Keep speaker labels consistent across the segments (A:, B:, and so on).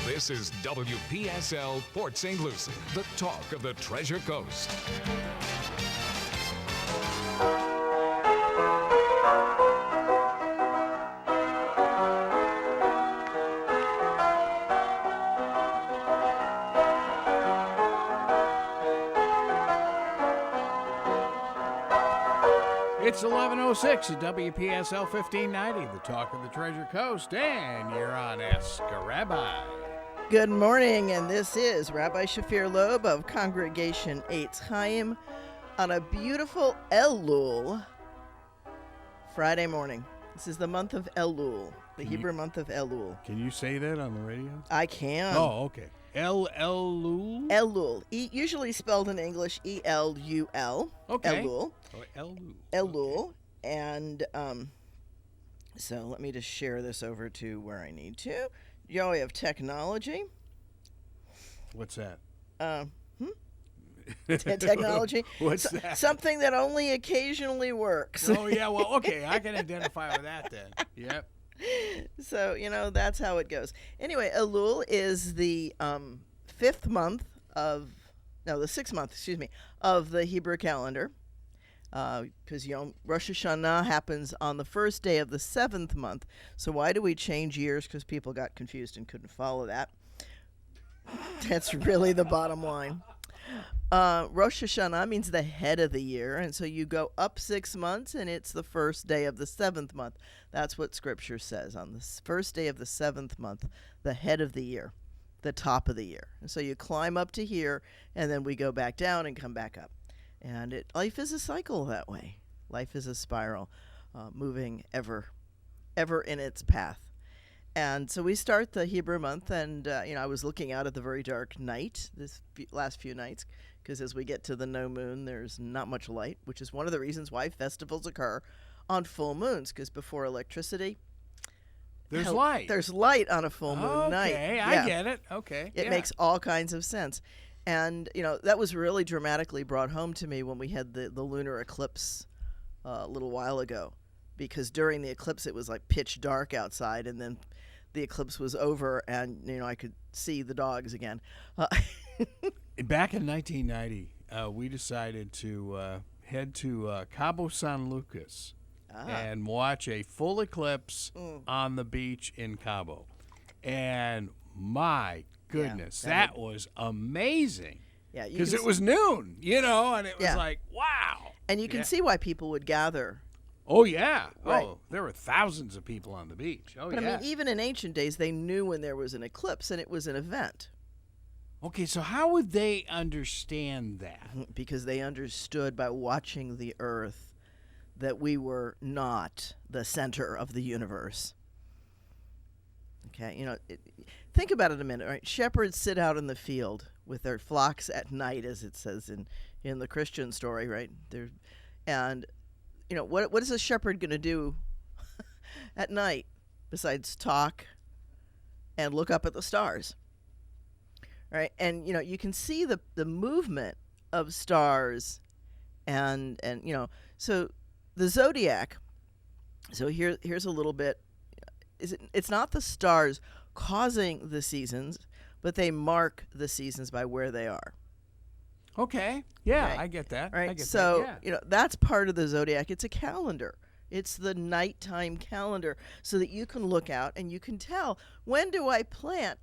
A: This is WPSL Port St. Lucie, the talk of the Treasure Coast.
B: It's 11:06 at WPSL 1590, the talk of the Treasure Coast, and you're on Ask a Rabbi.
C: Good morning, and this is Rabbi Shafir Lobb of Congregation Eitz Chaim on a beautiful Elul Friday morning. This is the month of Elul, the Hebrew month of Elul.
B: Can you say that on the radio?
C: I can.
B: Oh, okay. Elul?
C: Elul, usually spelled in English E-L-U-L.
B: Okay.
C: Elul.
B: Oh, Elul.
C: Elul. Okay. And so let me just share this over to where I need to. Joy of technology.
B: What's that?
C: Technology.
B: What's that?
C: Something that only occasionally works.
B: Oh, yeah. Well, okay. I can identify with that then. Yep.
C: So, that's how it goes. Anyway, Elul is the the 6th month, of the Hebrew calendar. Because Rosh Hashanah happens on the first day of the 7th month. So why do we change years? Because people got confused and couldn't follow that. That's really the bottom line. Rosh Hashanah means the head of the year, and so you go up 6 months, and it's the first day of the 7th month. That's what Scripture says. On the first day of the 7th month, the head of the year, the top of the year. And so you climb up to here, and then we go back down and come back up. And life is a cycle that way. Life is a spiral, moving ever in its path. And so we start the Hebrew month, and I was looking out at the very dark night last few nights, because as we get to the no moon, there's not much light, which is one of the reasons why festivals occur on full moons, because before electricity,
B: there's light.
C: There's light on a full moon night.
B: Okay, I get it. Okay,
C: it makes all kinds of sense. And, that was really dramatically brought home to me when we had the lunar eclipse a little while ago, because during the eclipse it was like pitch dark outside, and then the eclipse was over, and, I could see the dogs again.
B: Back in 1990, we decided to head to Cabo San Lucas and watch a full eclipse on the beach in Cabo. And my goodness, that was amazing. Yeah, because it was noon, and it was like, wow.
C: And you can see why people would gather.
B: Oh, yeah.
C: Right.
B: Oh, there were thousands of people on the beach. Oh,
C: but, I mean, even in ancient days, they knew when there was an eclipse, and it was an event.
B: Okay, so how would they understand that?
C: Because they understood by watching the earth that we were not the center of the universe. Okay, think about it a minute, right? Shepherds sit out in the field with their flocks at night, as it says in the Christian story, right? What is a shepherd going to do at night besides talk and look up at the stars, right? And, you can see the movement of stars and so the zodiac. So here's a little bit. It's not the stars causing the seasons, but they mark the seasons by where they are.
B: Okay. Yeah,
C: right?
B: I get that.
C: Right.
B: I get
C: so,
B: that. Yeah.
C: That's part of the zodiac. It's a calendar. It's the nighttime calendar, so that you can look out and you can tell, when do I plant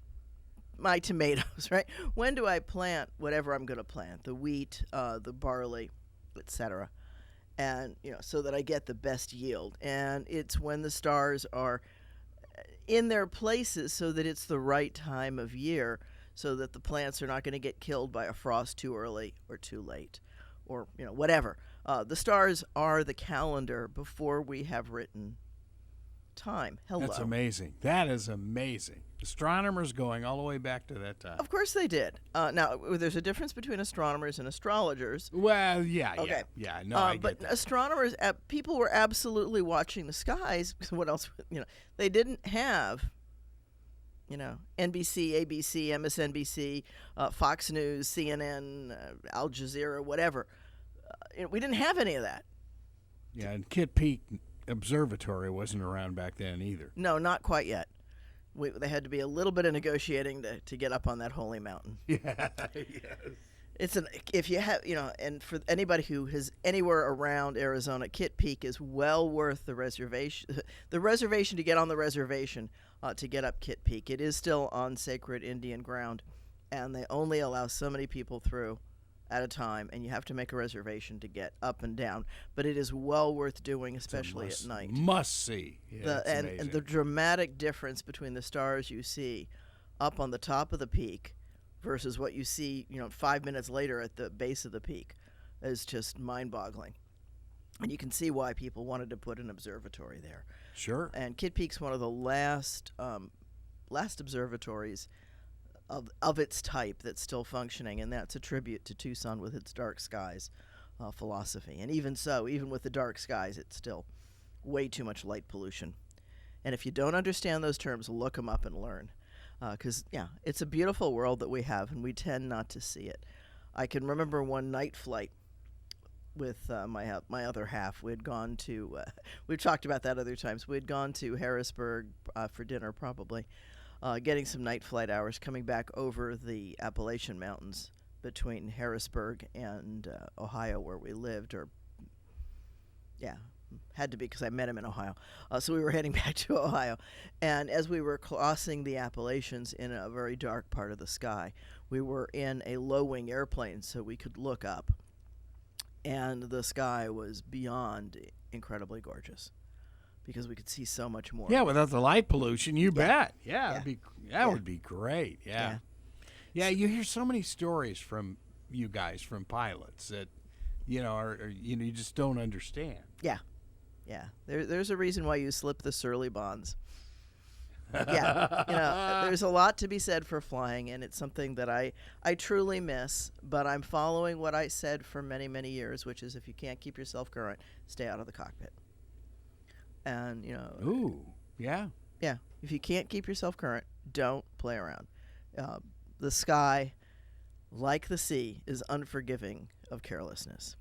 C: my tomatoes, right? When do I plant whatever I'm going to plant, the wheat, the barley, etc. And, so that I get the best yield. And it's when the stars are in their places, so that it's the right time of year, so that the plants are not going to get killed by a frost too early or too late, or whatever. The stars are the calendar before we have written time. Hello.
B: That's amazing. That is amazing. Astronomers going all the way back to that time.
C: Of course they did. Now, there's a difference between astronomers and astrologers.
B: Well, yeah. No, I get
C: but
B: that.
C: Astronomers, people were absolutely watching the skies. What else? They didn't have, NBC, ABC, MSNBC, Fox News, CNN, Al Jazeera, whatever. We didn't have any of that.
B: Yeah, and Kitt Peak Observatory wasn't around back then either.
C: No, not quite yet. They had to be a little bit of negotiating to get up on that holy mountain.
B: Yeah. Yes.
C: If you have, and for anybody who is anywhere around Arizona, Kitt Peak is well worth the reservation. The reservation to get on the reservation to get up Kitt Peak. It is still on sacred Indian ground, and they only allow so many people through at a time, and you have to make a reservation to get up and down. But it is well worth doing, especially at night.
B: Must see. Yeah,
C: and the dramatic difference between the stars you see up on the top of the peak versus what you see, 5 minutes later at the base of the peak is just mind-boggling. And you can see why people wanted to put an observatory there.
B: Sure.
C: And Kitt Peak's one of the last observatories of its type that's still functioning, and that's a tribute to Tucson with its dark skies philosophy. And even so, even with the dark skies, it's still way too much light pollution. And if you don't understand those terms, look them up and learn. Because, it's a beautiful world that we have, and we tend not to see it. I can remember one night flight with my other half. We had gone to, we've talked about that other times, we had gone to Harrisburg for dinner probably, getting some night flight hours, coming back over the Appalachian Mountains between Harrisburg and Ohio where we lived, had to be because I met him in Ohio. So we were heading back to Ohio. And as we were crossing the Appalachians in a very dark part of the sky, we were in a low-wing airplane so we could look up. And the sky was beyond incredibly gorgeous because we could see so much more.
B: Yeah, without the light pollution, you bet. Yeah, that would be great. Yeah. You hear so many stories from you guys, from pilots that, you just don't understand.
C: Yeah. There's a reason why you slip the Surly bonds. There's a lot to be said for flying, and it's something that I truly miss, but I'm following what I said for many, many years, which is if you can't keep yourself current, stay out of the cockpit. And,
B: Ooh, yeah.
C: Yeah, if you can't keep yourself current, don't play around. The sky, like the sea, is unforgiving of carelessness.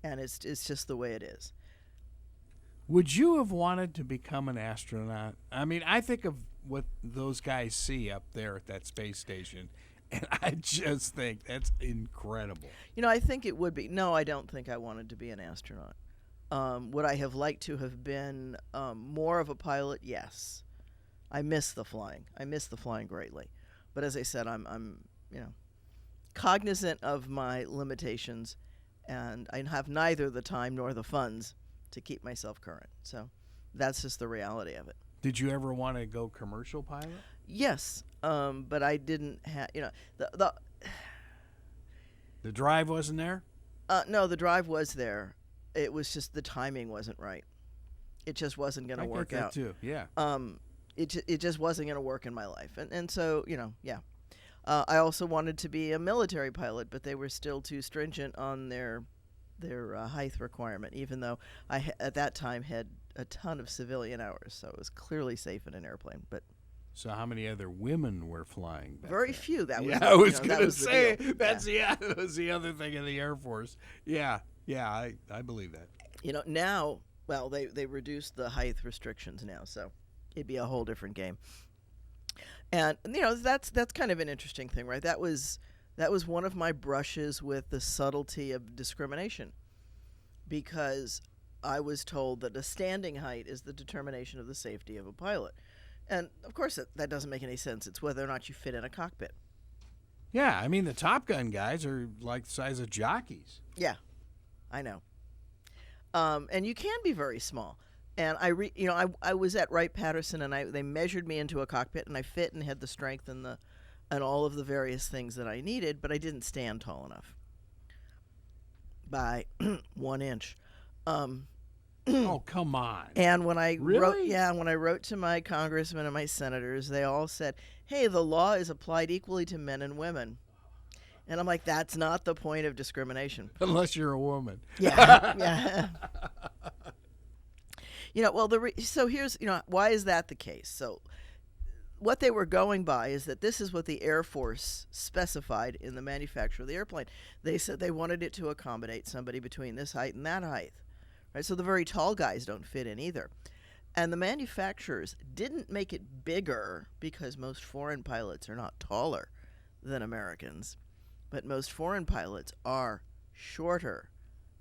C: And it's just the way it is.
B: Would you have wanted to become an astronaut? I mean, I think of what those guys see up there at that space station, and I just think that's incredible.
C: I think it would be. No, I don't think I wanted to be an astronaut. Would I have liked to have been more of a pilot? Yes. I miss the flying. I miss the flying greatly. But as I said, I'm cognizant of my limitations, and I have neither the time nor the funds to keep myself current. So that's just the reality of it.
B: Did you ever want to go commercial pilot?
C: Yes, but I didn't have,
B: the drive wasn't there?
C: No, the drive was there. It was just the timing wasn't right. It just wasn't going to work
B: out.
C: out.
B: Too. Yeah.
C: It just wasn't going to work in my life. And so, I also wanted to be a military pilot, but they were still too stringent on their height requirement, even though I at that time had a ton of civilian hours, so it was clearly safe in an airplane. But
B: so how many other women were flying back
C: very
B: then?
C: few. That was
B: I was going to say
C: that's
B: that was the other thing in the Air Force. Yeah, I believe that.
C: Now, well, they reduced the height restrictions now, so it'd be a whole different game. And that's kind of an interesting thing, right? That was one of my brushes with the subtlety of discrimination, because I was told that a standing height is the determination of the safety of a pilot. And, of course, that doesn't make any sense. It's whether or not you fit in a cockpit.
B: Yeah, I mean, the Top Gun guys are like the size of jockeys.
C: Yeah, I know. And you can be very small. And I was at Wright-Patterson, and they measured me into a cockpit, and I fit and had the strength and all of the various things that I needed, but I didn't stand tall enough by 1 inch.
B: Oh, come on.
C: And when I
B: really?
C: wrote to my congressmen and my senators, they all said, "Hey, the law is applied equally to men and women." And I'm like, that's not the point of discrimination.
B: Unless you're a woman.
C: Yeah. So here's, why is that the case? So what they were going by is that this is what the Air Force specified in the manufacture of the airplane. They said they wanted it to accommodate somebody between this height and that height. Right? So the very tall guys don't fit in either. And the manufacturers didn't make it bigger because most foreign pilots are not taller than Americans, but most foreign pilots are shorter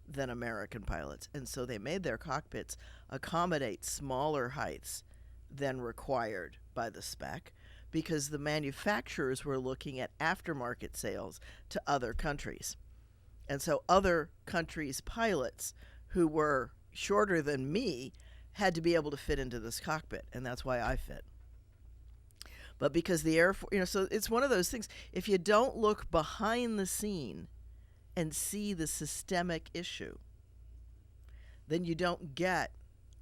C: than American pilots. And so they made their cockpits accommodate smaller heights than required by the spec, because the manufacturers were looking at aftermarket sales to other countries. And so other countries' pilots who were shorter than me had to be able to fit into this cockpit, and that's why I fit. But because the Air Force, so it's one of those things, if you don't look behind the scene and see the systemic issue, then you don't get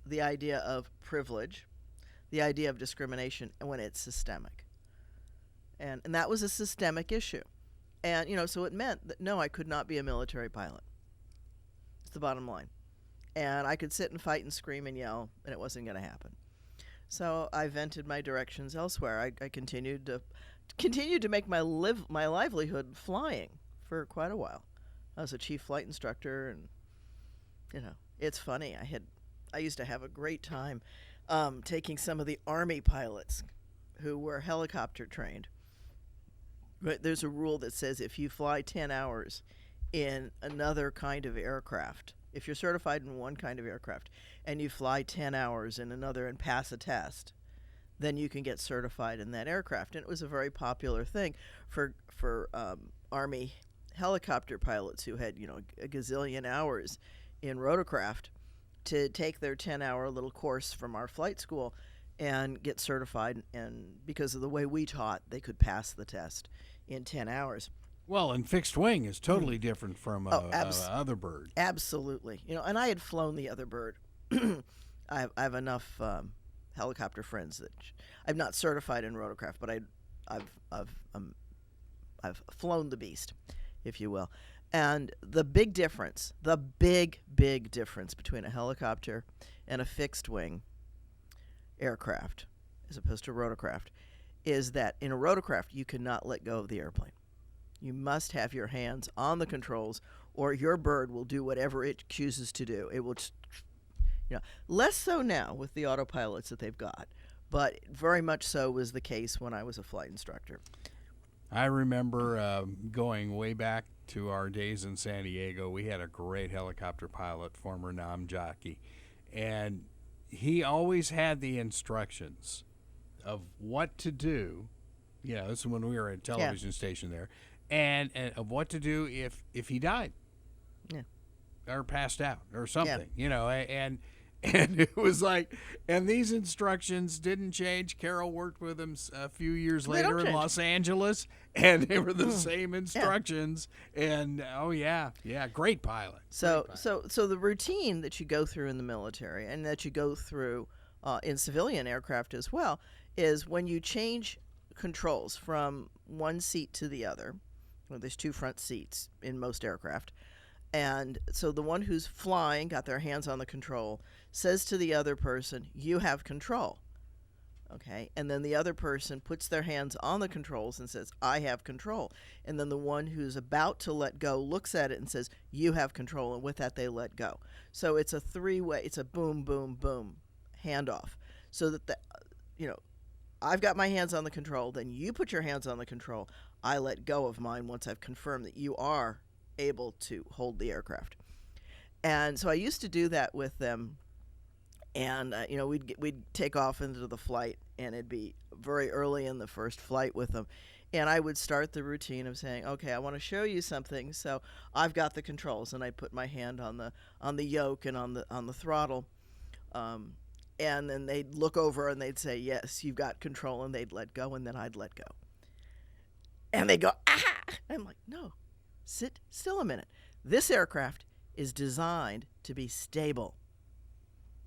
C: the idea of privilege, the idea of discrimination when it's systemic. And that was a systemic issue. And, so it meant that, no, I could not be a military pilot. It's the bottom line. And I could sit and fight and scream and yell, and it wasn't going to happen. So I vented my directions elsewhere. I continued to make my livelihood flying for quite a while. I was a chief flight instructor, and it's funny. I used to have a great time taking some of the Army pilots who were helicopter trained. But there's a rule that says if you fly 10 hours in another kind of aircraft, if you're certified in one kind of aircraft and you fly 10 hours in another and pass a test, then you can get certified in that aircraft. And it was a very popular thing for Army helicopter pilots who had, a gazillion hours in rotorcraft to take their 10-hour little course from our flight school and get certified. And because of the way we taught, they could pass the test in 10 hours.
B: Well, and fixed wing is totally different from other bird.
C: Absolutely. And I had flown the other bird. I have enough helicopter friends that I'm not certified in rotorcraft, but I've flown the beast, if you will. And the big difference between a helicopter and a fixed wing aircraft, as opposed to rotorcraft, is that in a rotorcraft you cannot let go of the airplane. You must have your hands on the controls, or your bird will do whatever it chooses to do. It will, less so now with the autopilots that they've got, but very much so was the case when I was a flight instructor.
B: I remember going way back to our days in San Diego. We had a great helicopter pilot, former NAM jockey, and he always had the instructions of what to do. This is when we were at a television station there. And of what to do if he died, or passed out or something, and it was like, and these instructions didn't change. Carol worked with him a few years later in Los Angeles, and they were the same instructions. And great pilot.
C: So the routine that you go through in the military and that you go through in civilian aircraft as well is when you change controls from one seat to the other. Well, there's two front seats in most aircraft. And so the one who's flying, got their hands on the control, says to the other person, you have control. Okay? And then the other person puts their hands on the controls and says, I have control. And then the one who's about to let go looks at it and says, you have control. And with that, they let go. So it's a three-way, it's a boom, boom, boom handoff. So that, I've got my hands on the control, then you put your hands on the control. I let go of mine once I've confirmed that you are able to hold the aircraft. And so I used to do that with them. And, we'd take off into the flight, and it'd be very early in the first flight with them. And I would start the routine of saying, okay, I want to show you something. So I've got the controls, and I'd put my hand on the yoke and on the throttle. And then they'd look over and they'd say, yes, you've got control, and they'd let go, and then I'd let go. And they'd go, ah! I'm like, no, sit still a minute. This aircraft is designed to be stable.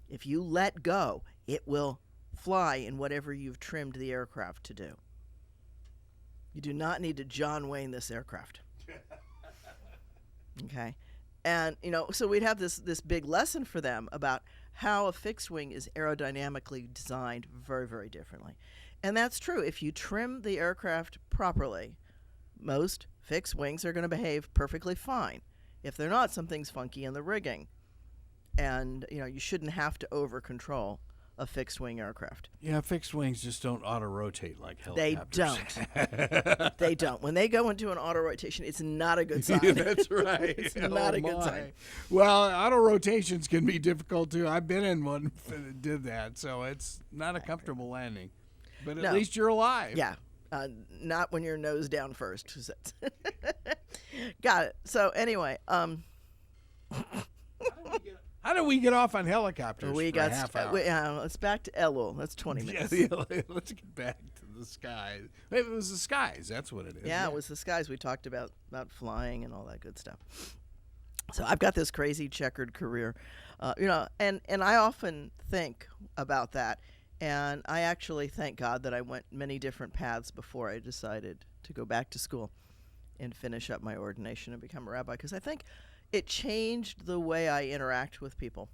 C: If you let go, it will fly in whatever you've trimmed the aircraft to do. You do not need to John Wayne this aircraft. Okay? And, so we'd have this big lesson for them about how a fixed wing is aerodynamically designed very, very differently. And that's true. If you trim the aircraft properly, most fixed wings are going to behave perfectly fine. If they're not, something's funky in the rigging. And, you shouldn't have to over-control a fixed-wing aircraft.
B: Yeah, fixed wings just don't auto-rotate like
C: They
B: helicopters.
C: don't. They don't. When they go into an auto-rotation, it's not a good sign.
B: That's right.
C: It's not a good sign.
B: Well, auto-rotations can be difficult, too. I've been in one that did that, so it's not a comfortable landing. But at least you're alive.
C: Yeah. Not when you're nose down first. Got it. So anyway,
B: how do we get off on helicopters
C: we
B: for
C: got
B: a half hour?
C: let's back to Elul. That's 20 minutes.
B: Yeah, let's get back to the skies. It was the skies. That's what it is.
C: Yeah, it was the skies. We talked about flying and all that good stuff. So I've got this crazy checkered career, and I often think about that. And I actually thank God that I went many different paths before I decided to go back to school and finish up my ordination and become a rabbi, because I think it changed the way I interact with people.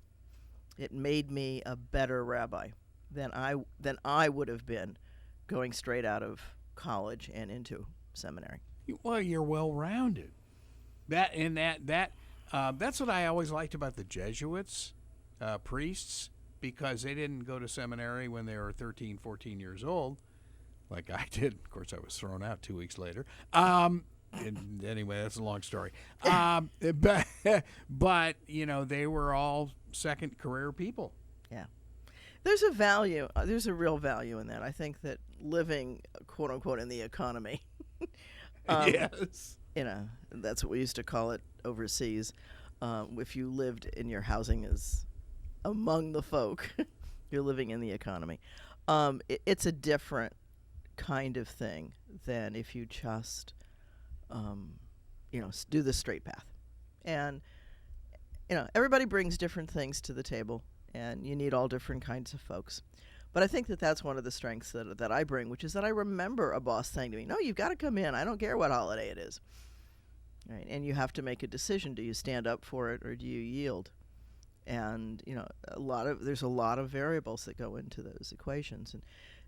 C: It made me a better rabbi than I would have been going straight out of college and into seminary.
B: Well, you're well-rounded. That's what I always liked about the Jesuits, priests, because they didn't go to seminary when they were 13, 14 years old, like I did. Of course, I was thrown out 2 weeks later. Anyway, that's a long story. But they were all second career people.
C: Yeah. There's a value. There's a real value in that. I think that living, quote unquote, in the economy.
B: Yes.
C: That's what we used to call it overseas. If you lived in your housing as among the folk, you're living in the economy. It's a different kind of thing than if you just, do the straight path. And, everybody brings different things to the table, and you need all different kinds of folks. But I think that that's one of the strengths that I bring, which is that I remember a boss saying to me, no, you've got to come in. I don't care what holiday it is. Right? And you have to make a decision. Do you stand up for it or do you yield? And, there's a lot of variables that go into those equations.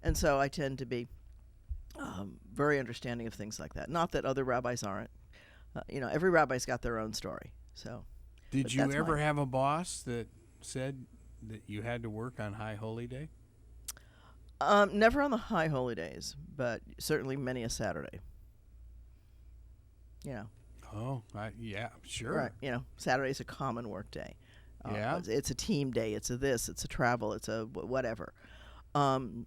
C: And so I tend to be very understanding of things like that. Not that other rabbis aren't. Every rabbi's got their own story. So,
B: did you ever have a boss that said that you had to work on High Holy Day?
C: Never on the High Holy Days, but certainly many a Saturday.
B: Oh, yeah, sure.
C: Right. Saturday's a common work day.
B: Yeah.
C: It's a team day. It's a travel. It's a whatever. And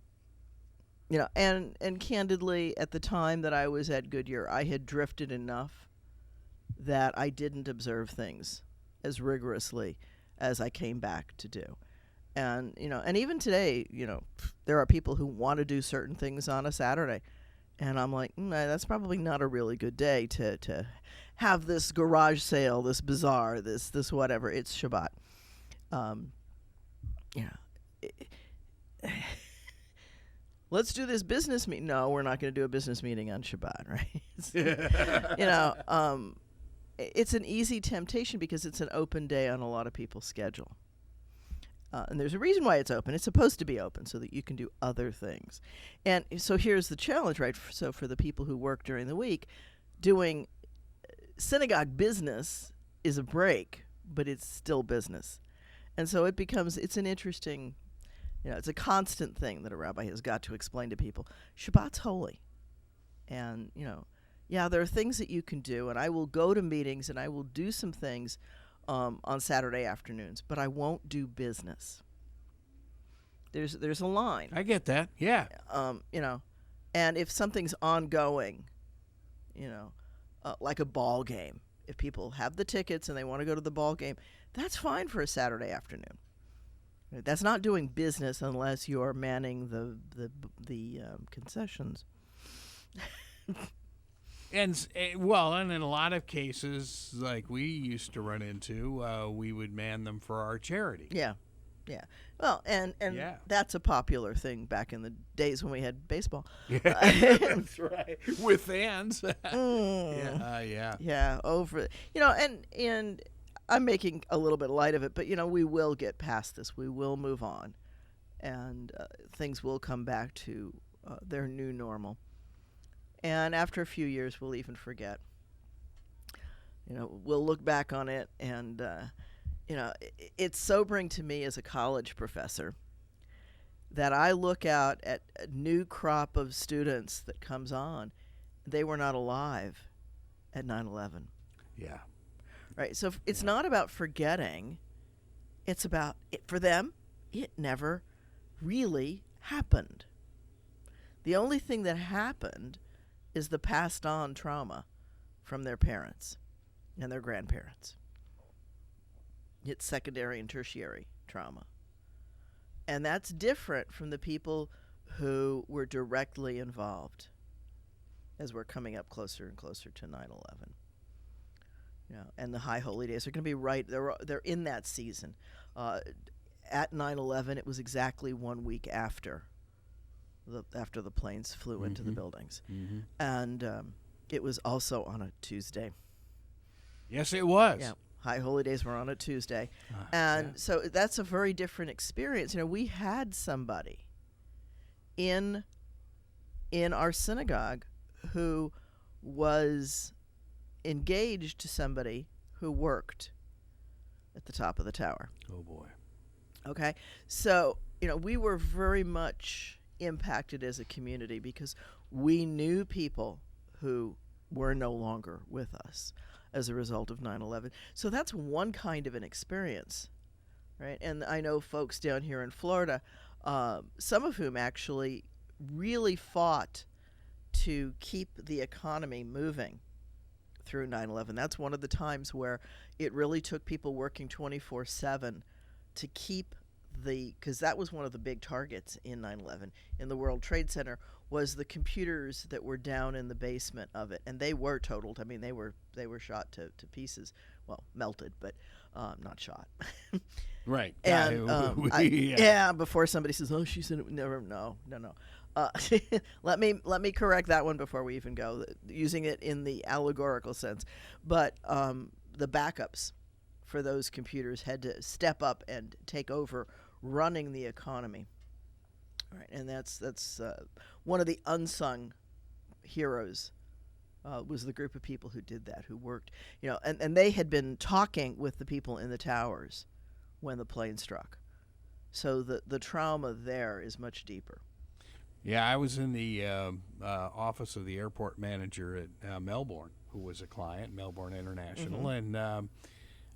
C: candidly, at the time that I was at Goodyear, I had drifted enough that I didn't observe things as rigorously as I came back to do. And, and even today, there are people who want to do certain things on a Saturday. And I'm like, that's probably not a really good day to have this garage sale, this bazaar, this whatever. It's Shabbat. Let's do this business meeting. No, we're not going to do a business meeting on Shabbat, right? It's an easy temptation because it's an open day on a lot of people's schedule. And there's a reason why it's open. It's supposed to be open so that you can do other things. And so here's the challenge, right? So for the people who work during the week, doing synagogue business is a break, but it's still business. And so it's an interesting, it's a constant thing that a rabbi has got to explain to people. Shabbat's holy. And, there are things that you can do, and I will go to meetings and I will do some things on Saturday afternoons, but I won't do business. There's a line.
B: I get that. Yeah.
C: And if something's ongoing, like a ball game, if people have the tickets and they want to go to the ball game, that's fine for a Saturday afternoon. That's not doing business unless you're manning the concessions.
B: And in a lot of cases, like we used to run into, we would man them for our charity.
C: Yeah. Well, and that's a popular thing back in the days when we had baseball.
B: That's right. With fans. Yeah.
C: Yeah. And I'm making a little bit light of it, but we will get past this. We will move on, and things will come back to their new normal. And after a few years, we'll even forget. We'll look back on it, and it's sobering to me as a college professor that I look out at a new crop of students that comes on, they were not alive at 9/11.
B: Yeah.
C: Right? So it's not about forgetting. It's about, for them, it never really happened. The only thing that happened is the passed on trauma from their parents and their grandparents. It's secondary and tertiary trauma. And that's different from the people who were directly involved as we're coming up closer and closer to 9/11. And the high holy days are going to be right. They're in that season. At 9/11, it was exactly 1 week after the planes flew into the buildings, and it was also on a Tuesday.
B: Yes, it was.
C: Yeah, high holy days were on a Tuesday, so that's a very different experience. We had somebody in our synagogue who was engaged to somebody who worked at the top of the tower.
B: Oh boy.
C: Okay, so we were very much impacted as a community because we knew people who were no longer with us as a result of 9/11. So that's one kind of an experience, right? And I know folks down here in Florida, some of whom actually really fought to keep the economy moving through 9/11. That's one of the times where it really took people working 24/7 to keep because that was one of the big targets in 9/11 in the World Trade Center, was the computers that were down in the basement of it, and they were totaled. I mean, they were shot to pieces. Well, melted, but not shot.
B: Right.
C: And before somebody says, "Oh, she said it." Never. No. Let me correct that one before we even go, using it in the allegorical sense. But the backups for those computers had to step up and take over running the economy. Right, and that's one of the unsung heroes. Was the group of people who did that, who worked, and they had been talking with the people in the towers when the plane struck. So the trauma there is much deeper.
B: Yeah, I was in the office of the airport manager at Melbourne, who was a client, Melbourne International, and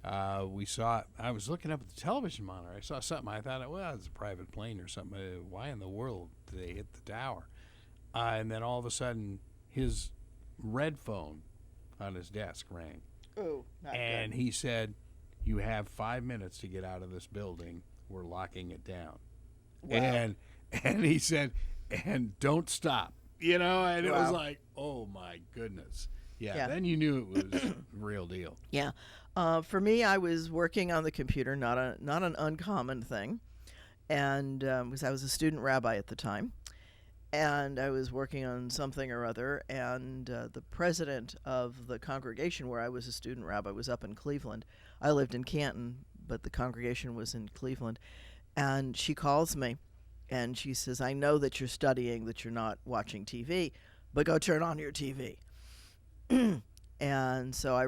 B: I was looking up at the television monitor. I saw something. I thought, well, it's a private plane or something. Why in the world did they hit the tower? And then all of a sudden, his red phone on his desk rang.
C: Oh, not
B: and
C: good.
B: He said, "You have 5 minutes to get out of this building. We're locking it down."
C: Wow.
B: And he said, "And don't stop." And it was
C: Wow.
B: like, oh my goodness. Yeah. Then you knew it was the real deal.
C: Yeah. For me, I was working on the computer, not an uncommon thing, and because I was a student rabbi at the time, and I was working on something or other, and the president of the congregation where I was a student rabbi was up in Cleveland. I lived in Canton, but the congregation was in Cleveland, and she calls me, and she says, "I know that you're studying, that you're not watching TV, but go turn on your TV." And so I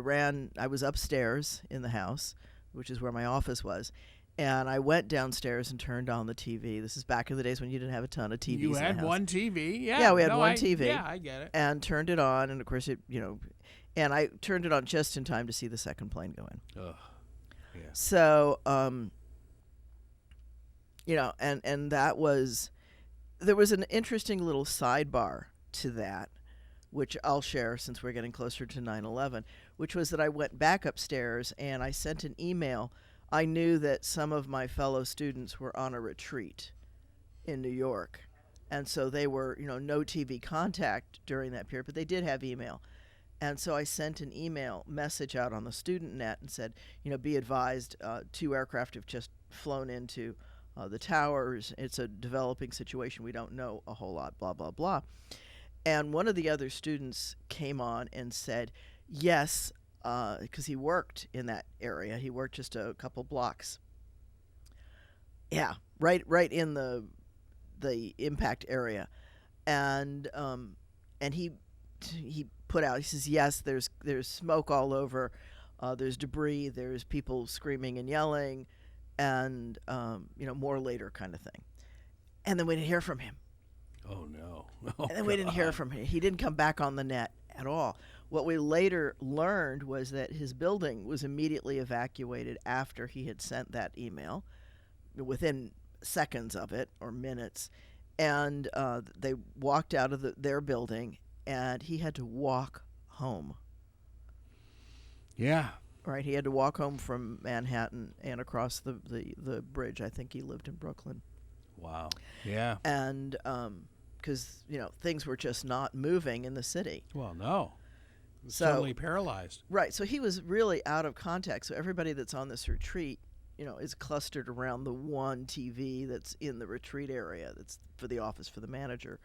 C: was upstairs in the house, which is where my office was, and I went downstairs and turned on the TV. This is back in the days when you didn't have a ton of TVs
B: You
C: in the
B: had
C: house.
B: one TV?
C: Yeah, we had one TV.
B: Yeah, I get it.
C: And turned it on, and of course and I turned it on just in time to see the second plane go in.
B: Ugh. Yeah.
C: So, and there was an interesting little sidebar to that, which I'll share since we're getting closer to 9/11, which was that I went back upstairs and I sent an email. I knew that some of my fellow students were on a retreat in New York, and so they were, no TV contact during that period, but they did have email. And so I sent an email message out on the student net and said, be advised, 2 aircraft have just flown into the towers. It's a developing situation. We don't know a whole lot, blah, blah, blah. And one of the other students came on and said, yes, because he worked in that area. He worked just a couple blocks. Yeah, right in the impact area. And he put out, he says, yes, there's smoke all over. There's debris. There's people screaming and yelling, and more later kind of thing. And then we didn't hear from him.
B: Oh, no. Oh,
C: And then we didn't hear from him. He didn't come back on the net at all. What we later learned was that his building was immediately evacuated after he had sent that email, within seconds of it or minutes. And they walked out of their building, and he had to walk home.
B: Yeah.
C: Right, he had to walk home from Manhattan and across the bridge. I think he lived in Brooklyn.
B: Wow. Yeah.
C: And because, things were just not moving in the city.
B: Well, no. It was
C: So-
B: totally paralyzed.
C: Right, so he was really out of contact. So everybody that's on this retreat, is clustered around the one TV that's in the retreat area that's for the office for the manager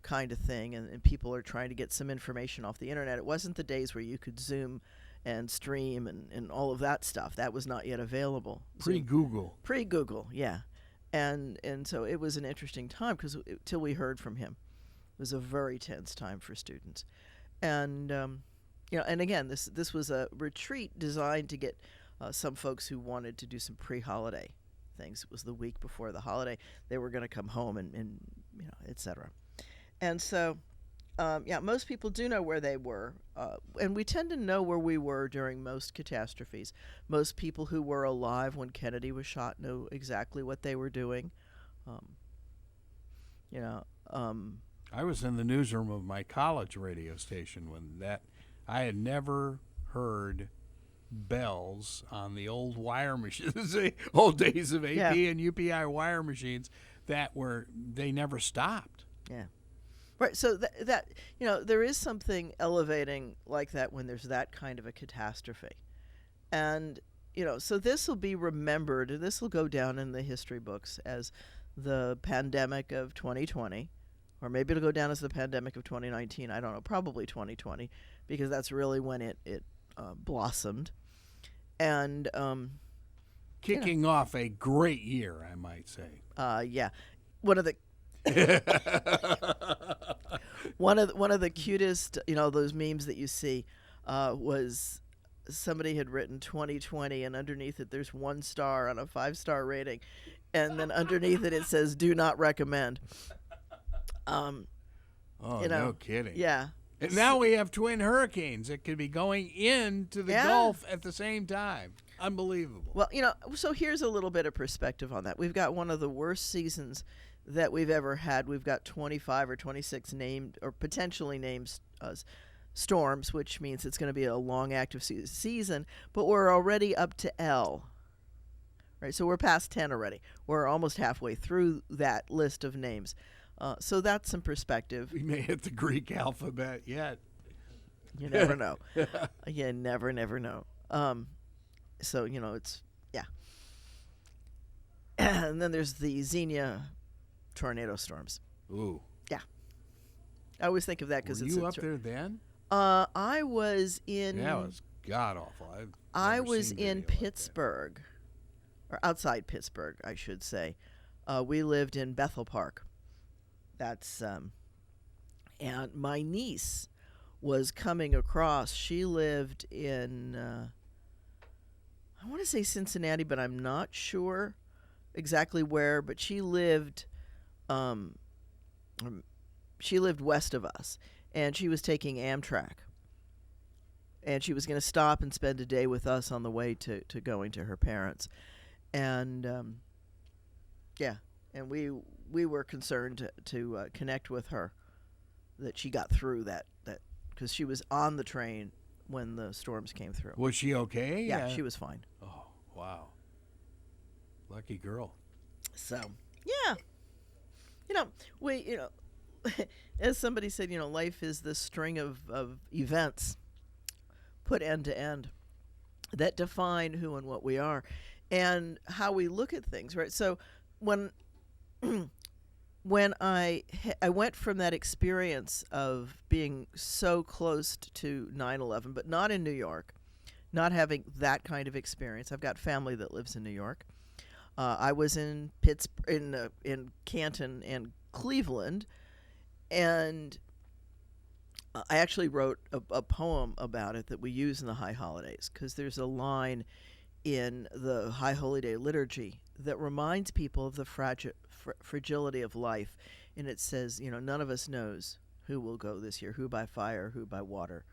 C: kind of thing. And people are trying to get some information off the internet. It wasn't the days where you could Zoom and stream and all of that stuff. That was not yet available.
B: Pre-Google.
C: Pre-Google, yeah. And so it was an interesting time because till we heard from him. It was a very tense time for students. And, and again, this was a retreat designed to get some folks who wanted to do some pre-holiday things. It was the week before the holiday. They were going to come home and et cetera. And so, most people do know where they were. And we tend to know where we were during most catastrophes. Most people who were alive when Kennedy was shot know exactly what they were doing.
B: I was in the newsroom of my college radio station when I had never heard bells on the old wire machines, the old days of AP and UPI wire machines they never stopped.
C: Yeah. Right, so that there is something elevating like that when there's that kind of a catastrophe. And, so this will be remembered, and this will go down in the history books as the pandemic of 2020, or maybe it'll go down as the pandemic of 2019. I don't know, probably 2020, because that's really when it blossomed. And
B: kicking off a great year, I might say.
C: Yeah. One of the one of the cutest, those memes that you see, was somebody had written 2020, and underneath it there's 1 star on a 5-star rating, and then underneath it says "Do not recommend."
B: No kidding.
C: Yeah.
B: And now we have twin hurricanes that could be going into the Gulf at the same time. Unbelievable.
C: Well, so here's a little bit of perspective on that. We've got one of the worst seasons that we've ever had. We've got 25 or 26 named or potentially named storms, which means it's going to be a long active season, but we're already up to L. Right, so we're past 10 already. We're almost halfway through that list of names. So that's some perspective.
B: We may hit the Greek alphabet yet.
C: You never know. You never know. So, it's, yeah. And then there's the Xenia tornado storms.
B: Ooh.
C: Yeah. I always think of that because
B: Were
C: it's
B: you up there then?
C: I was in.
B: Yeah, it was god awful.
C: I was in Pittsburgh, or outside Pittsburgh, I should say. We lived in Bethel Park. That's and my niece was coming across. She lived in I want to say Cincinnati, but I'm not sure exactly where. But she lived west of us, and she was taking Amtrak. And she was going to stop and spend a day with us on the way to going to her parents. And, and we were concerned to connect with her, that she got through that because she was on the train when the storms came through.
B: Was she okay?
C: Yeah, she was fine.
B: Oh, wow. Lucky girl.
C: So, yeah. As somebody said, life is this string of events put end to end that define who and what we are and how we look at things, right? So when I went from that experience of being so close to 9/11, but not in New York, not having that kind of experience. I've got family that lives in New York. I was in Pittsburgh, in Canton and Cleveland, and I actually wrote a poem about it that we use in the high holidays, because there's a line in the High Holy Day liturgy that reminds people of the fragility of life. And it says, none of us knows who will go this year, who by fire, who by water.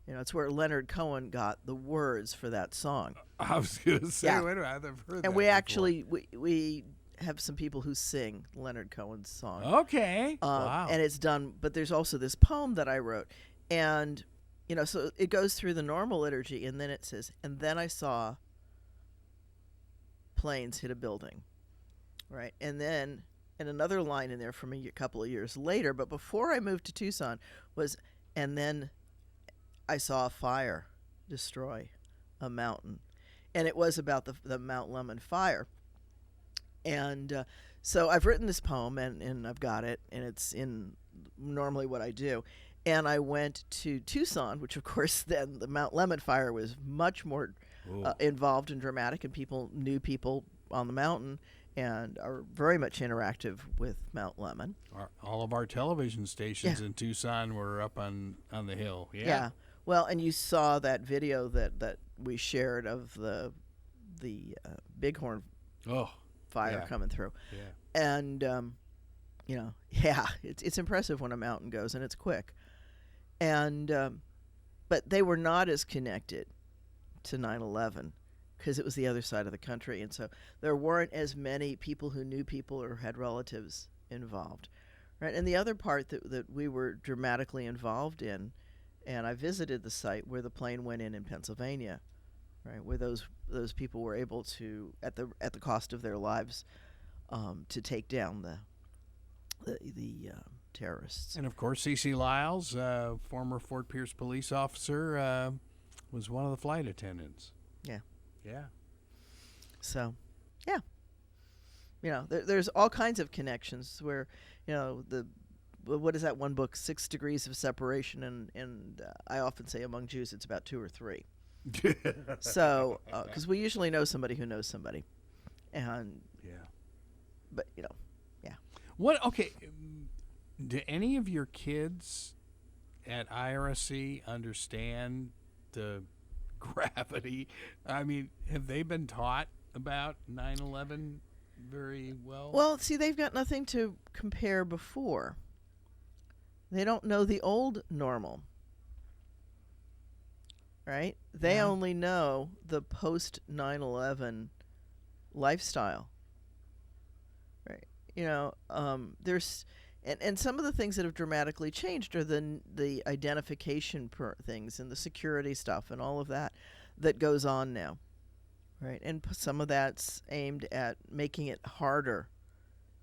C: It's where Leonard Cohen got the words for that song.
B: I was going to say, wait a minute, I've heard that.
C: And we
B: before.
C: actually, we have some people who sing Leonard Cohen's song.
B: Okay. Wow.
C: And it's done, but there's also this poem that I wrote. And, so it goes through the normal liturgy, and then it says, and then I saw planes hit a building, right? And then, and another line in there from a couple of years later, but before I moved to Tucson was, and then I saw a fire destroy a mountain. And it was about the Mount Lemmon fire. And so I've written this poem, and I've got it, and it's in normally what I do. And I went to Tucson, which, of course, then the Mount Lemmon fire was much more involved and dramatic, and people knew people on the mountain and are very much interactive with Mount Lemmon.
B: All of our television stations in Tucson were up on the hill.
C: Yeah. Well, and you saw that video that we shared of the Bighorn fire coming through. Yeah. And, it's impressive when a mountain goes, and it's quick. And but they were not as connected to 9/11 because it was the other side of the country. And so there weren't as many people who knew people or had relatives involved. Right. And the other part that we were dramatically involved in, and I visited the site where the plane went in Pennsylvania, right, where those people were able to, at the cost of their lives, to take down the terrorists.
B: And of course, C.C. Lyles, former Fort Pierce police officer, was one of the flight attendants.
C: Yeah.
B: Yeah.
C: So, yeah. There's all kinds of connections where, what is that one book, 6 Degrees of Separation, and I often say among Jews it's about 2 or 3. So, because we usually know somebody who knows somebody. And, but, yeah.
B: What, okay, do any of your kids at IRSC understand the gravity? I mean, have they been taught about 9/11 very well?
C: Well, see, they've got nothing to compare before. They don't know the old normal, right? They only know the post 9/11 lifestyle, right? There's and some of the things that have dramatically changed are the identification things and the security stuff and all of that goes on now, right? And some of that's aimed at making it harder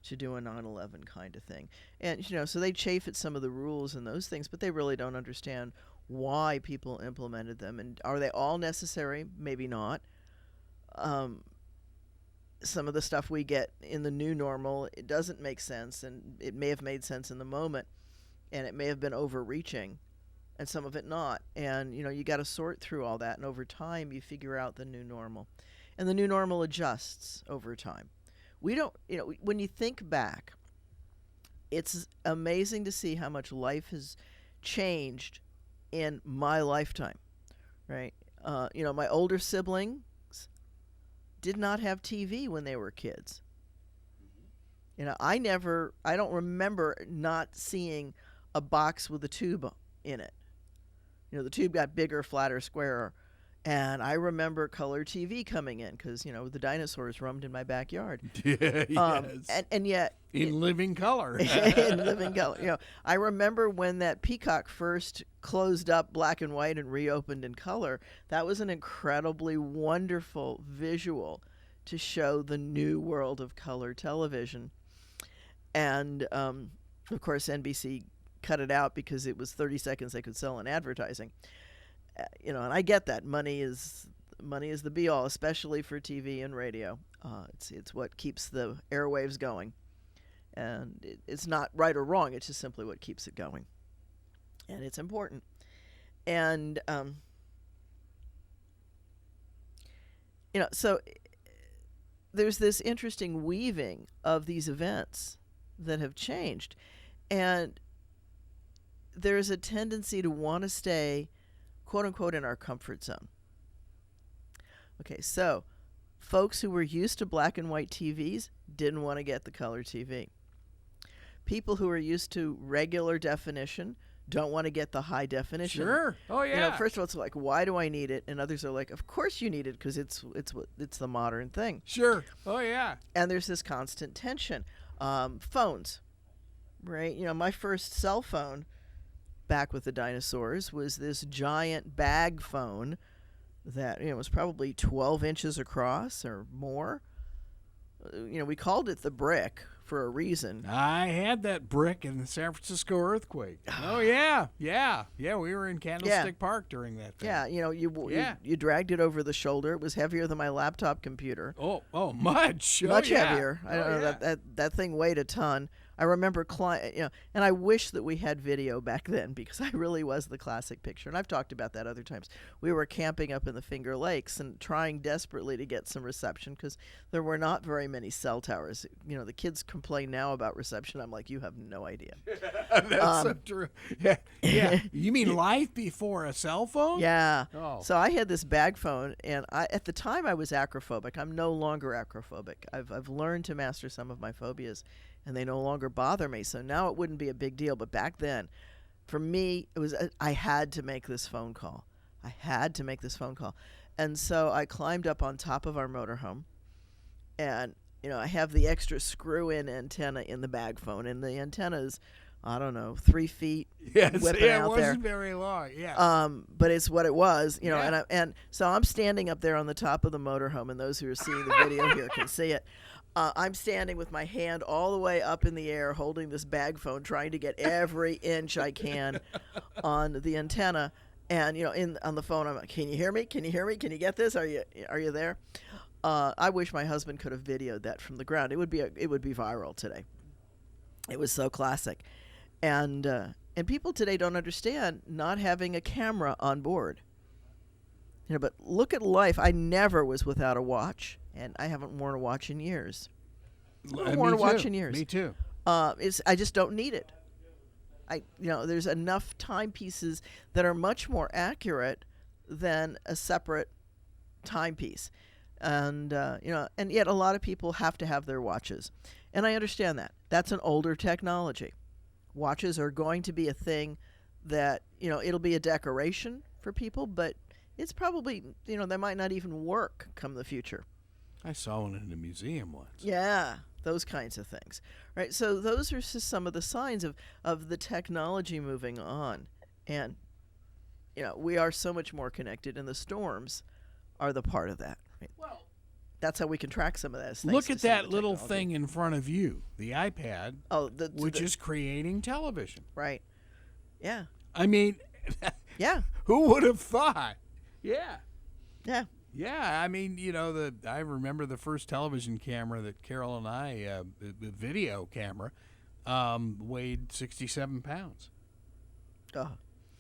C: to do a 9/11 kind of thing. And, so they chafe at some of the rules and those things, but they really don't understand why people implemented them. And are they all necessary? Maybe not. Some of the stuff we get in the new normal, it doesn't make sense, and it may have made sense in the moment, and it may have been overreaching, and some of it not. And, you got to sort through all that, and over time you figure out the new normal. And the new normal adjusts over time. We don't, when you think back, it's amazing to see how much life has changed in my lifetime, right? My older siblings did not have TV when they were kids. I don't remember not seeing a box with a tube in it. The tube got bigger, flatter, squarer. And I remember color TV coming in because, the dinosaurs roamed in my backyard.
B: Yes.
C: And yet...
B: In living color.
C: In living color. I remember when that Peacock first closed up black and white and reopened in color. That was an incredibly wonderful visual to show the new world of color television. And, of course, NBC cut it out because it was 30 seconds they could sell in advertising. And I get that money is the be all, especially for TV and radio. It's what keeps the airwaves going, and it's not right or wrong. It's just simply what keeps it going, and it's important. And so there's this interesting weaving of these events that have changed, and there's a tendency to want to stay, quote unquote, in our comfort zone. Okay, so Folks who were used to black and white TVs didn't want to get the color TV. People who are used to regular definition don't want to get the high definition.
B: Sure. Oh yeah.
C: You know, first of all, it's like, why do I need it? And others are like, of course you need it because it's the modern thing.
B: Sure. Oh yeah.
C: And there's this constant tension. Phones, right? You know, my first cell phone back with the dinosaurs was this giant bag phone that, you know, was probably 12 inches across or more. You know, we called it the brick for a reason.
B: I had that brick in the San Francisco earthquake. Oh yeah. We were in Candlestick Park during that thing.
C: Yeah, you know, you dragged it over the shoulder. It was heavier than my laptop computer.
B: Oh, much.
C: Much
B: Oh, yeah.
C: heavier. I don't know, that thing weighed a ton. I remember, and I wish that we had video back then because I really was the classic picture. And I've talked about that other times. We were camping up in the Finger Lakes and trying desperately to get some reception because there were not very many cell towers. You know, the kids complain now about reception. I'm like, you have no idea.
B: That's so true. Yeah. You mean life before a cell phone?
C: Yeah.
B: Oh.
C: So I had this bag phone, and at the time I was acrophobic. I'm no longer acrophobic. I've learned to master some of my phobias, and they no longer bother me. So now it wouldn't be a big deal. But back then, for me, it was I had to make this phone call. And so I climbed up on top of our motorhome, and you know, I have the extra screw-in antenna in the bag phone, and the antenna's, I don't know, 3 feet whipping out
B: it wasn't
C: there.
B: very long. Yeah.
C: But it's what it was, you know.
B: Yeah.
C: And so I'm standing up there on the top of the motorhome, and those who are seeing the video here can see it. I'm standing with my hand all the way up in the air, holding this bag phone, trying to get every inch I can on the antenna. And you know, on the phone, I'm like, "Can you hear me? Can you hear me? Can you get this? Are you there?" I wish my husband could have videoed that from the ground. It would be viral today. It was so classic, and people today don't understand not having a camera on board. You know, but look at life. I never was without a watch, and I haven't worn a watch in years.
B: Me too.
C: I just don't need it. There's enough timepieces that are much more accurate than a separate timepiece. And and yet a lot of people have to have their watches. And I understand that. That's an older technology. Watches are going to be a thing that, you know, it'll be a decoration for people, but it's probably, you know, they might not even work come the future.
B: I saw one in a museum once.
C: Yeah, those kinds of things. Right? So those are just some of the signs of the technology moving on. And, you know, we are so much more connected, and the storms are the part of that. Right? Well, that's how we can track some of that.
B: Look at that little thing in front of you, the iPad, which is creating television.
C: Right. Yeah.
B: I mean,
C: yeah.
B: Who would have thought? Yeah.
C: Yeah.
B: Yeah, I mean, you know, I remember the first television camera that Carol and I, the video camera, weighed 67 pounds.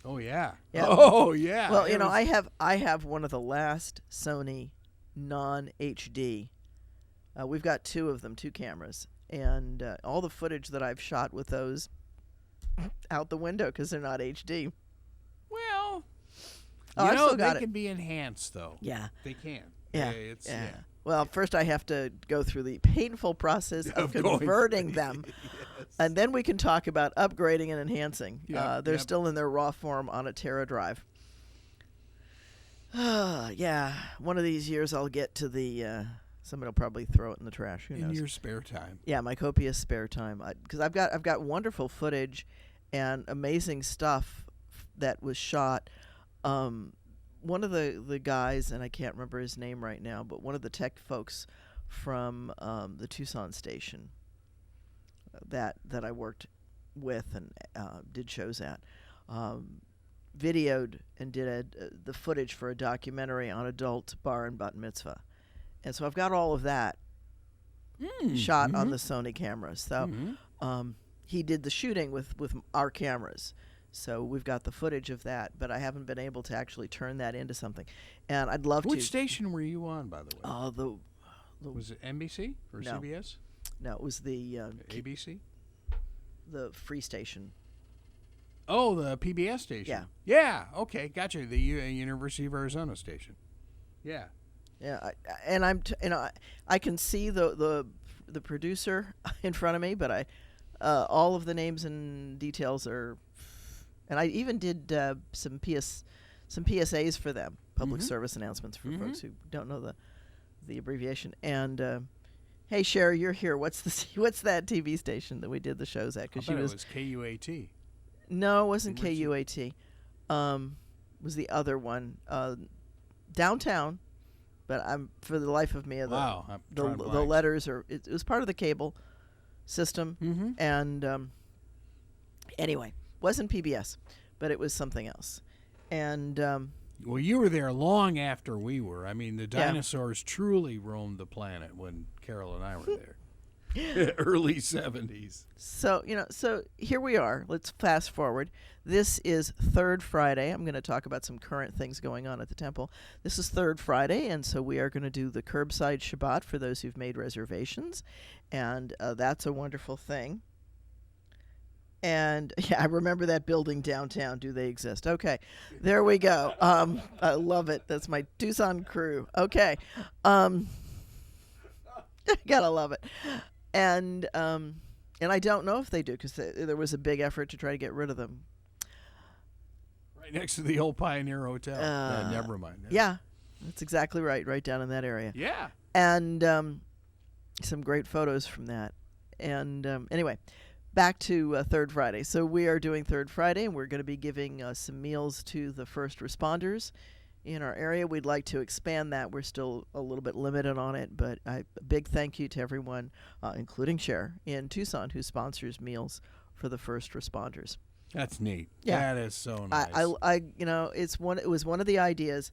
B: Oh yeah.
C: Yeah.
B: Oh yeah.
C: Well, you know, I have one of the last Sony non-HD. We've got 2 of them, 2 cameras, and all the footage that I've shot with those out the window because they're not HD.
B: Well,
C: I still got
B: they
C: it.
B: Can be enhanced though.
C: Yeah,
B: they can.
C: Yeah,
B: yeah.
C: Well, first I have to go through the painful process of converting them, yes. And then we can talk about upgrading and enhancing. They're still in their raw form on a Tera drive. Yeah, one of these years I'll get to the. Somebody will probably throw it in the trash. Who knows?
B: In your spare time. Yeah,
C: my copious spare time, because I've got wonderful footage and amazing stuff that was shot. One of the guys, and I can't remember his name right now, but one of the tech folks from the Tucson station that I worked with and did shows at, videoed and did the footage for a documentary on adult bar and bat mitzvah. And so I've got all of that shot on the Sony cameras. So he did the shooting with our cameras. So we've got the footage of that, but I haven't been able to actually turn that into something. And I'd love to.
B: Which station were you on, by the way? Was it NBC or
C: no.
B: CBS?
C: No, it was the
B: ABC?
C: The free station.
B: Oh, the PBS station.
C: Yeah.
B: Yeah, okay, gotcha. The University of Arizona station. Yeah.
C: Yeah, and I can see the producer in front of me, but all of the names and details are, and I even did some PSAs for them, public service announcements for folks who don't know the abbreviation. And hey, Sherry, you're here. What's that TV station that we did the shows at?
B: Because it was KUAT.
C: No, it wasn't KUAT. Was the other one downtown? But I'm for the life of me, the letters are. It was part of the cable system, and anyway, wasn't PBS, but it was something else. And
B: well, you were there long after we were. I mean, the dinosaurs truly roamed the planet when Carol and I were there. Early 70s.
C: So, so here we are. Let's fast forward. This is Third Friday. I'm going to talk about some current things going on at the temple. This is Third Friday, and so we are going to do the curbside Shabbat for those who've made reservations, and that's a wonderful thing. And, yeah, I remember that building downtown. Do they exist? Okay, there we go. I love it. That's my Tucson crew. Okay. Gotta love it. And I don't know if they do, because there was a big effort to try to get rid of them.
B: Right next to the old Pioneer Hotel. Never mind.
C: Yeah, that's exactly right. Right down in that area.
B: Yeah.
C: And some great photos from that. And anyway, back to Third Friday. So we are doing Third Friday, and we're going to be giving some meals to the first responders in our area. We'd like to expand that. We're still a little bit limited on it, but a big thank you to everyone, including Cher in Tucson, who sponsors meals for the first responders.
B: That's neat.
C: Yeah.
B: That is so nice.
C: It was one of the ideas.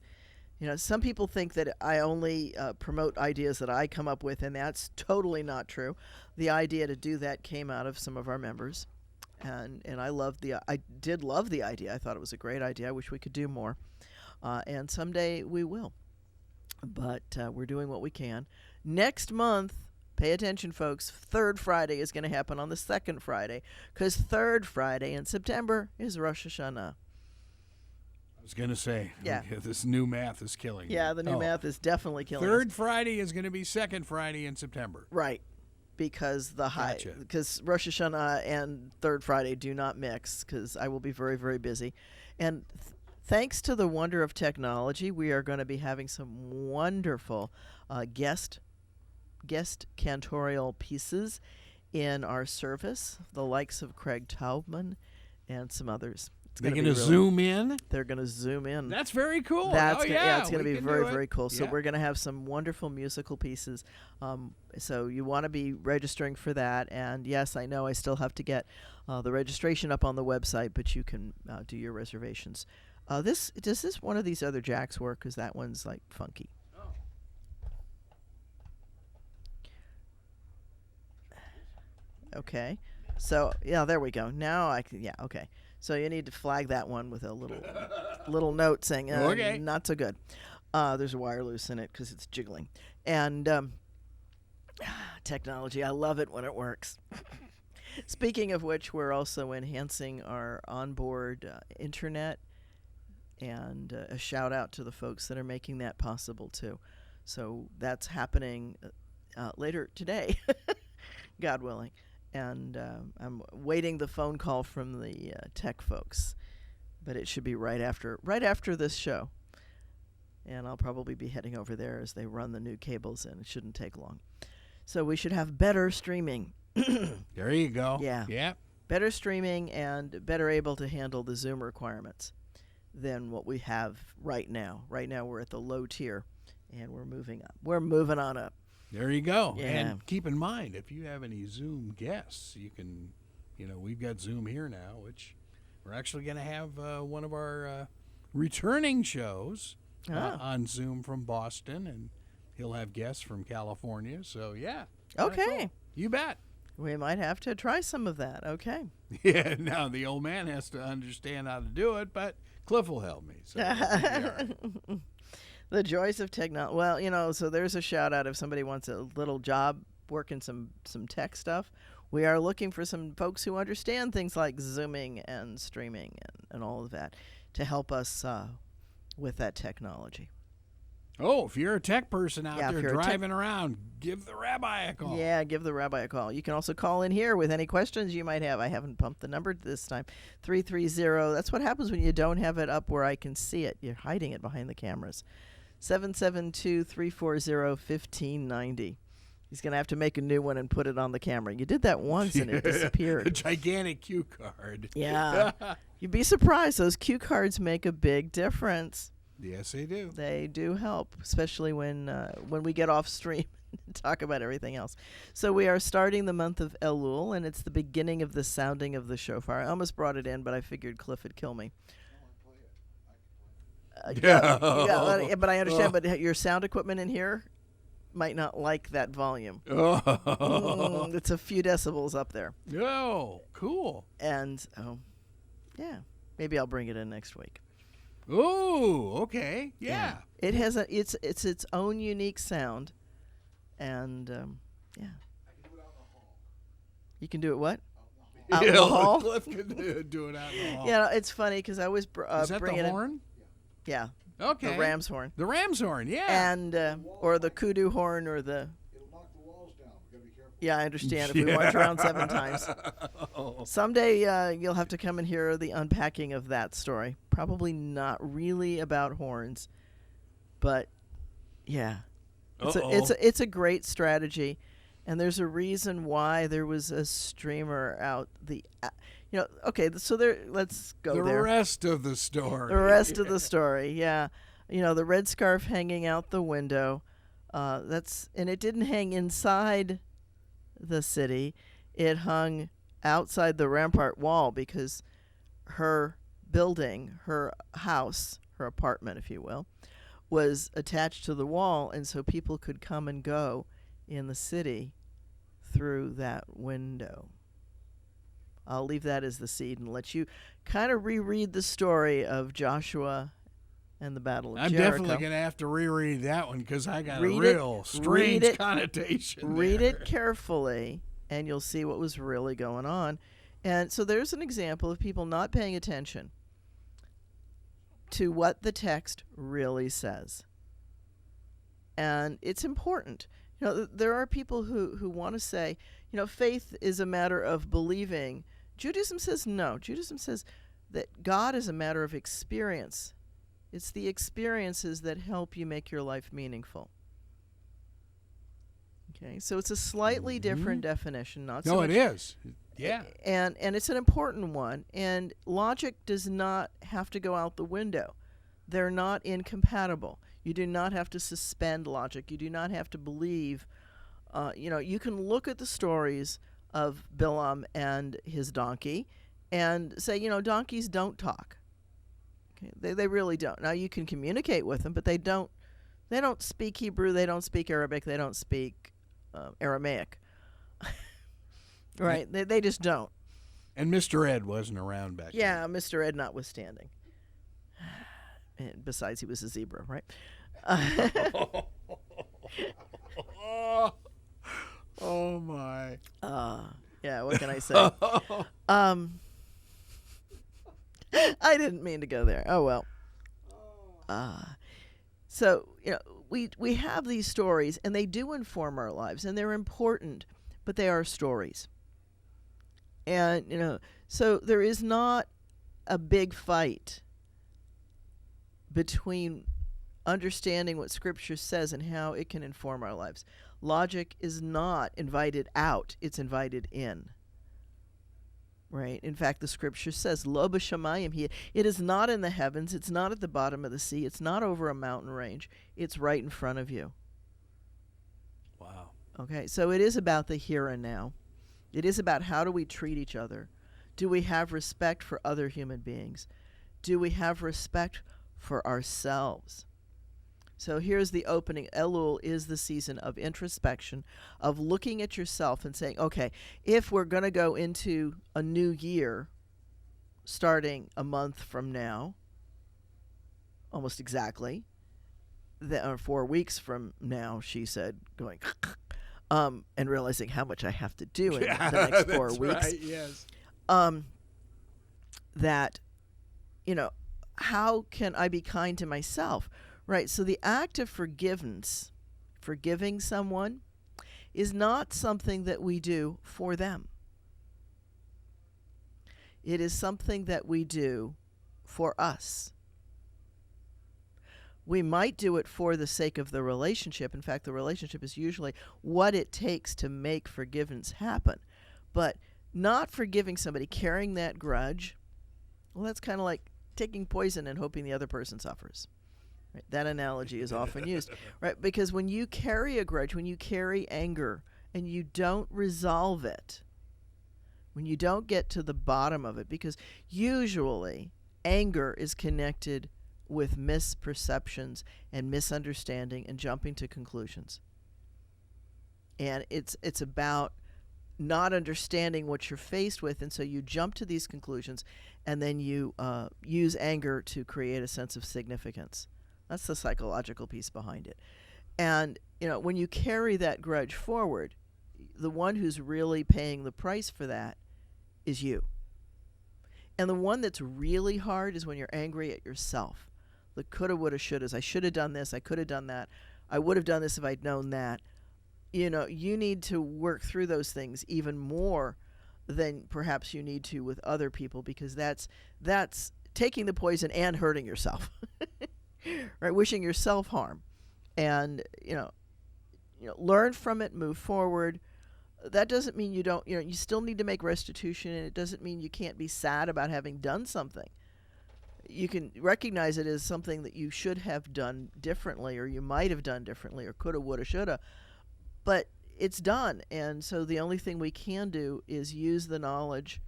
C: Some people think that I only promote ideas that I come up with, and that's totally not true. The idea to do that came out of some of our members, and I did love the idea. I thought it was a great idea. I wish we could do more. And someday we will. But we're doing what we can. Next month, pay attention, folks, Third Friday is going to happen on the second Friday, because Third Friday in September is Rosh Hashanah.
B: I was going to say, this new math is killing me.
C: Yeah, the new math is definitely killing
B: Third
C: us.
B: Friday is going to be second Friday in September.
C: Right, because because Rosh Hashanah and Third Friday do not mix, because I will be very, very busy. And thanks to the wonder of technology, we are going to be having some wonderful guest cantorial pieces in our service, the likes of Craig Taubman and some others.
B: They're going to zoom in?
C: They're going to zoom in.
B: That's very cool.
C: It's going to be very, very cool. So
B: Yeah.
C: we're going to have some wonderful musical pieces. So you want to be registering for that. And yes, I know I still have to get the registration up on the website, but you can do your reservations. Does this one of these other jacks work? Because that one's like funky.
B: Oh.
C: Okay. So yeah, there we go. Now I can. Yeah. Okay. So you need to flag that one with a little note saying
B: okay,
C: not so good. There's a wire loose in it because it's jiggling. And technology, I love it when it works. Speaking of which, we're also enhancing our onboard internet. And a shout out to the folks that are making that possible too. So that's happening later today, God willing. And I'm waiting the phone call from the tech folks, but it should be right after this show. And I'll probably be heading over there as they run the new cables in. It shouldn't take long. So we should have better streaming.
B: There you go.
C: Yeah. Better streaming and better able to handle the Zoom requirements than what we have right now. Right now we're at the low tier, and we're moving up. We're moving on up.
B: There you go.
C: Yeah.
B: And keep in mind, if you have any Zoom guests, you can, we've got Zoom here now, which we're actually going to have one of our returning shows on Zoom from Boston, and he'll have guests from California. So, yeah.
C: Okay.
B: Cool. You bet.
C: We might have to try some of that. Okay.
B: Yeah, now the old man has to understand how to do it, but Cliff will help me. So
C: The joys of technology. Well, so there's a shout out if somebody wants a little job working some tech stuff. We are looking for some folks who understand things like Zooming and streaming and all of that to help us with that technology.
B: Oh, if you're a tech person out
C: Yeah, if
B: there
C: you're a tech-
B: driving around, give the rabbi a call.
C: Yeah, give the rabbi a call. You can also call in here with any questions you might have. I haven't pumped the number this time. 330. That's what happens when you don't have it up where I can see it. You're hiding it behind the cameras. 772-340-1590. He's going to have to make a new one and put it on the camera. You did that once and it disappeared.
B: A gigantic cue card.
C: Yeah. You'd be surprised. Those cue cards make a big difference.
B: Yes, they do.
C: They do help, especially when we get off stream and talk about everything else. So we are starting the month of Elul, and it's the beginning of the sounding of the shofar. I almost brought it in, but I figured Cliff would kill me. Yeah, but I understand. But your sound equipment in here might not like that volume. It's a few decibels up there.
B: Oh, cool.
C: And yeah, maybe I'll bring it in next week.
B: Oh, okay. Yeah.
C: It has it's its own unique sound, and yeah.
D: I can do it out in the hall.
C: You can do it what?
B: Out
C: in the hall?
B: Cliff can do it out in the hall.
C: Yeah, it's funny because I always
B: Is that
C: bring
B: the
C: it
B: horn?
C: in. Yeah.
B: Okay.
C: The ram's horn.
B: The ram's horn, yeah.
C: And or the kudu horn or the.
D: It'll knock the walls down. We gotta be careful.
C: Yeah, I understand. If we march around 7 times. Someday you'll have to come and hear the unpacking of that story. Probably not really about horns, but yeah, it's a great strategy, and there's a reason why there was a streamer out the. Okay, so let's go
B: the
C: there.
B: The rest of the story.
C: The rest of the story, yeah. The red scarf hanging out the window. And it didn't hang inside the city. It hung outside the rampart wall because her building, her house, her apartment, if you will, was attached to the wall, and so people could come and go in the city through that window. I'll leave that as the seed and let you kind of reread the story of Joshua and the Battle of
B: I'm
C: Jericho.
B: definitely going to have to reread that one because I got
C: Read
B: a real strange connotation.
C: Read it carefully, and you'll see what was really going on. And so there's an example of people not paying attention to what the text really says. And it's important. There are people who want to say, faith is a matter of believing. Judaism says no. Judaism says that God is a matter of experience. It's the experiences that help you make your life meaningful. Okay, so it's a slightly different definition. Not so
B: No,
C: much,
B: it is. Yeah.
C: And it's an important one. And logic does not have to go out the window. They're not incompatible. You do not have to suspend logic. You do not have to believe. You can look at the stories of Bilam and his donkey and say, donkeys don't talk. Okay? They really don't. Now, you can communicate with them, but they don't speak Hebrew. They don't speak Arabic. They don't speak Aramaic. Right? They just don't.
B: And Mr. Ed wasn't around back then.
C: Yeah, Mr. Ed notwithstanding. And besides, he was a zebra, right?
B: Oh my.
C: Yeah, what can I say? I didn't mean to go there. Oh well. So, we have these stories, and they do inform our lives, and they're important, but they are stories. And, so there is not a big fight between understanding what Scripture says and how it can inform our lives. Logic is not invited out, it's invited in. Right? In fact, the Scripture says, Lo b'shamayim, it is not in the heavens, it's not at the bottom of the sea, it's not over a mountain range, it's right in front of you.
B: Wow.
C: Okay, so it is about the here and now. It is about how do we treat each other. Do we have respect for other human beings? Do we have respect for ourselves? So here's the opening. Elul is the season of introspection, of looking at yourself and saying, okay, if we're going to go into a new year, starting a month from now, almost exactly, or 4 weeks from now, she said, going, and realizing how much I have to do in the next 4 weeks.
B: Right, yes.
C: That, how can I be kind to myself? Right. So the act of forgiveness, forgiving someone, is not something that we do for them. It is something that we do for us. We might do it for the sake of the relationship. In fact, the relationship is usually what it takes to make forgiveness happen. But not forgiving somebody, carrying that grudge, well, that's kind of like taking poison and hoping the other person suffers. Right? That analogy is often used, right? Because when you carry a grudge, when you carry anger, and you don't resolve it, when you don't get to the bottom of it, because usually anger is connected with misperceptions and misunderstanding and jumping to conclusions. And it's about not understanding what you're faced with, and so you jump to these conclusions, and then you use anger to create a sense of significance. That's the psychological piece behind it. And when you carry that grudge forward, the one who's really paying the price for that is you. And the one that's really hard is when you're angry at yourself. The coulda, woulda, shouldas. I should have done this. I could have done that. I would have done this if I'd known that. You need to work through those things even more than perhaps you need to with other people, because that's taking the poison and hurting yourself. Right? Wishing yourself harm. And, learn from it, move forward. That doesn't mean you don't, you still need to make restitution, and it doesn't mean you can't be sad about having done something. You can recognize it as something that you should have done differently, or you might have done differently, or coulda, woulda, shoulda. But it's done, and so the only thing we can do is use the knowledge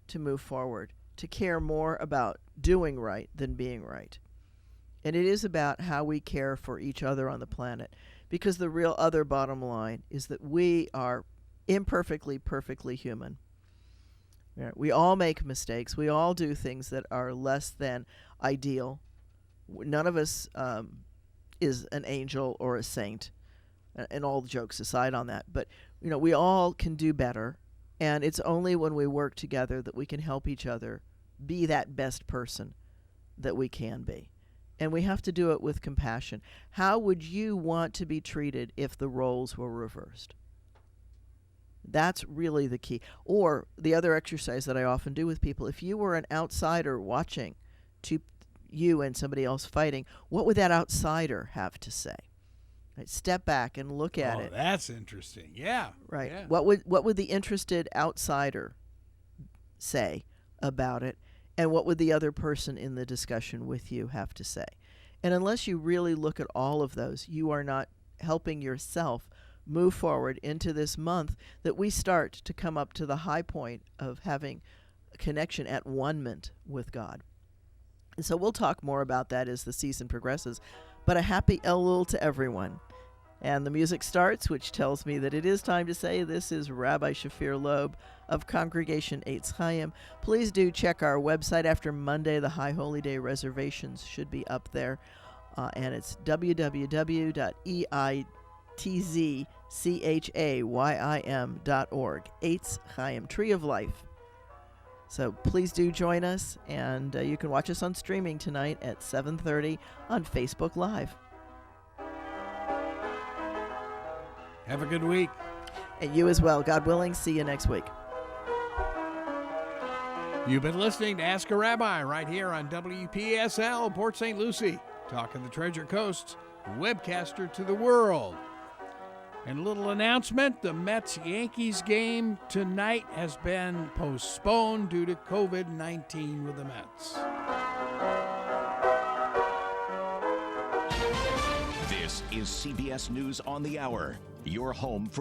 C: to move forward, to care more about doing right than being right. And it is about how we care for each other on the planet, because the real other bottom line is that we are imperfectly, perfectly human. We all make mistakes. We all do things that are less than ideal. None of us is an angel or a saint, and all jokes aside on that. But, we all can do better, and it's only when we work together that we can help each other be that best person that we can be. And we have to do it with compassion. How would you want to be treated if the roles were reversed? That's really the key. Or the other exercise that I often do with people, if you were an outsider watching you and somebody else fighting, what would that outsider have to say? Right, step back and look at it.
B: Oh, that's interesting. Yeah.
C: Right.
B: Yeah.
C: What would the interested outsider say about it? And what would the other person in the discussion with you have to say? And unless you really look at all of those, you are not helping yourself move forward into this month that we start to come up to the high point of having a connection at one-ment with God. And so we'll talk more about that as the season progresses. But a happy Elul to everyone. And the music starts, which tells me that it is time to say this is Rabbi Shafir Lobb of Congregation Eitz Chaim. Please do check our website after Monday. The High Holy Day reservations should be up there. And it's www.eitzchaim.org. Eitz Chaim, Tree of Life. So please do join us, and you can watch us on streaming tonight at 7:30 on Facebook Live.
B: Have a good week.
C: And you as well. God willing, see you next week.
B: You've been listening to Ask a Rabbi right here on WPSL, Port St. Lucie, talking the Treasure Coast, webcaster to the world. And a little announcement, the Mets-Yankees game tonight has been postponed due to COVID-19 with the Mets.
E: This is CBS News on the Hour, your home for